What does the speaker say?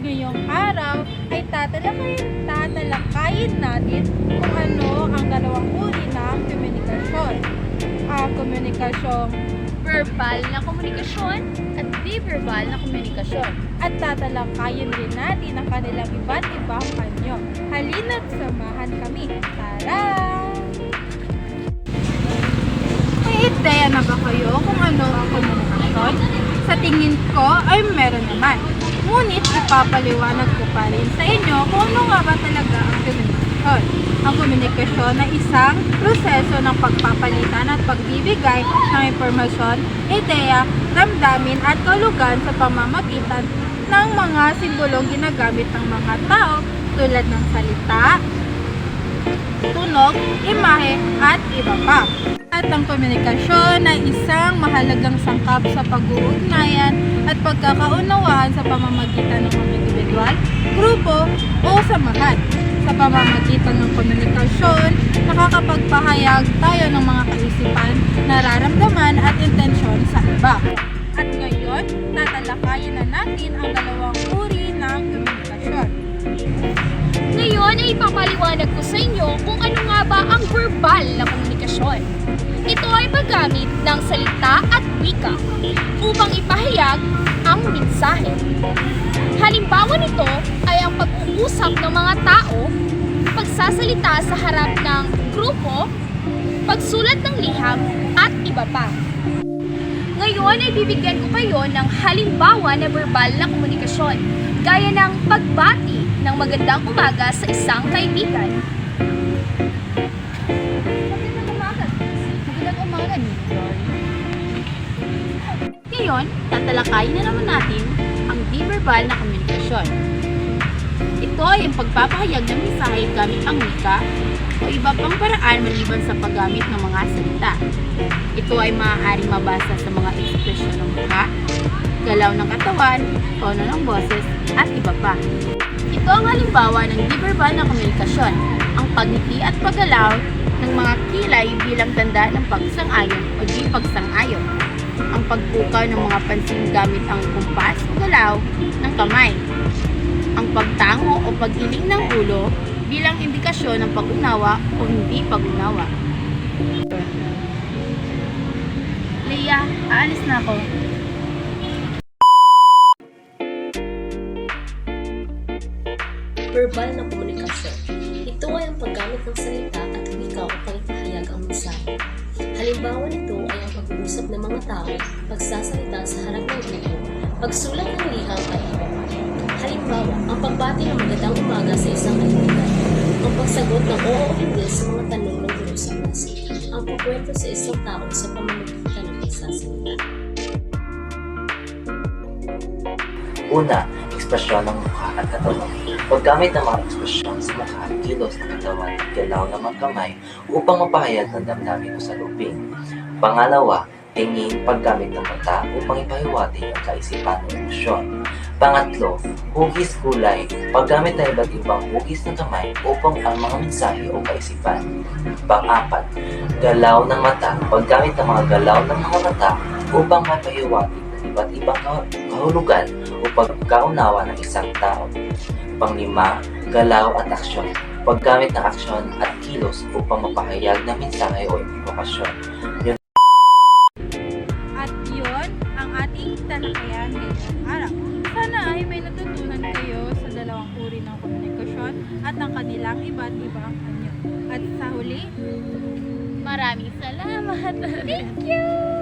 Ngayong araw ay tatalakayin natin kung ano ang dalawang uri ng komunikasyon. Ang komunikasyong Verbal na komunikasyon at di-verbal na komunikasyon. at tatalakayin din natin ang kanilang iba't ibang anyo. Halina't samahan kami. Tara! May ideya na ba kayo kung ano ang komunikasyon? Sa tingin ko ay meron naman. Ngunit ipapaliwanag ko pa rin sa inyo kung ano nga ba talaga ang komunikasyon. Ang komunikasyon ay isang proseso ng pagpapalitan at pagbibigay ng impormasyon, ideya, damdamin at kalugan sa pamamagitan ng mga simbolong ginagamit ng mga tao tulad ng salita, tunog, imahe at iba pa. At ang komunikasyon ay isang mahalagang sangkap sa pag-uugnayan at pagkakaunawaan sa pamamagitan ng mga individual, grupo o samahan. Sa pamamagitan ng komunikasyon, nakakapagpahayag tayo ng mga kaisipan, nararamdaman at intensyon sa iba. At ngayon, tatalakayin na natin ang dalawang uri ng komunikasyon. Ngayon ay ipapaliwanag ko sa inyo kung ano nga ba ang verbal na komunikasyon. Ito ay paggamit ng salita at wika upang ipahayag ang mensahe. Halimbawa nito ay ang pag-uusap ng mga tao, pagsasalita sa harap ng grupo, pagsulat ng liham, at iba pa. Ngayon ay bibigyan ko kayo ng halimbawa na verbal na komunikasyon, gaya ng pagbati ng magandang umaga sa isang kaibigan. Magandang umaga, Nicole. Ngayon, tatalakayin na naman natin ang di-verbal na komunikasyon. Ito ay ang pagpapahayag ng mensahe gamit ang wika o iba pang paraan maliban sa paggamit ng mga salita. Ito ay maaaring mabasa sa mga ekspresyon ng mukha, galaw ng katawan, tono ng boses, at iba pa. Ito ang halimbawa ng di-verbal na komunikasyon, ang pagngiti at paggalaw ng mga kilay bilang tanda ng pagsang-ayon o di pagsang-ayon. Ang pagpukaw ng mga pansin gamit ang kumpas o galaw ng kamay. Ang pagtango o pag-iling ng ulo bilang indikasyon ng pag-unawa o hindi pag-unawa. Leah, aalis na ako. Verbal na komunikasyon. Ito ay ang paggamit ng salita at wika upang ipahayag ang mensahe. Halimbawa nito ay ang pag-uusap ng mga tao, pagsasalita sa harap ng grupo, pagsulat ng liham at iba pa. Halimbawa, ang pagbati ng magandang umaga sa isang kaibigan, ang pagsagot ng oo o hindi sa mga tanong ng guro sa klase, ang pagkwento sa isang tao sa pamamagitan ng pagsasalita. Una, ekspresyon ng mukha at katawan. Paggamit ng mga ekspresyon sa mukha, kilos ng katawan at galaw ng mga kamay upang mapahayag ng damdamin o salubin. Pangalawa, tingin, paggamit ng mata upang ipahiwatig ang kaisipan o emosyon. Pangatlo, hugis kulay, paggamit ng iba't ibang hugis ng kamay upang ang mga mensahe o kaisipan. Pang-apat, galaw ng mata, paggamit ng mga galaw ng mga mata upang mapahiwatig iba't ibang kahulugan o pagkaunawa ng isang tao. Panglima, galaw at aksyon. Paggamit ng aksyon at kilos upang mapahayag ng mensahe o implikasyon. At yun ang ating talakayan ngayong araw. Sana ay may natutunan kayo sa dalawang uri ng komunikasyon at ang kanilang iba't ibang anyo. At sa huli, Maraming salamat. Thank you!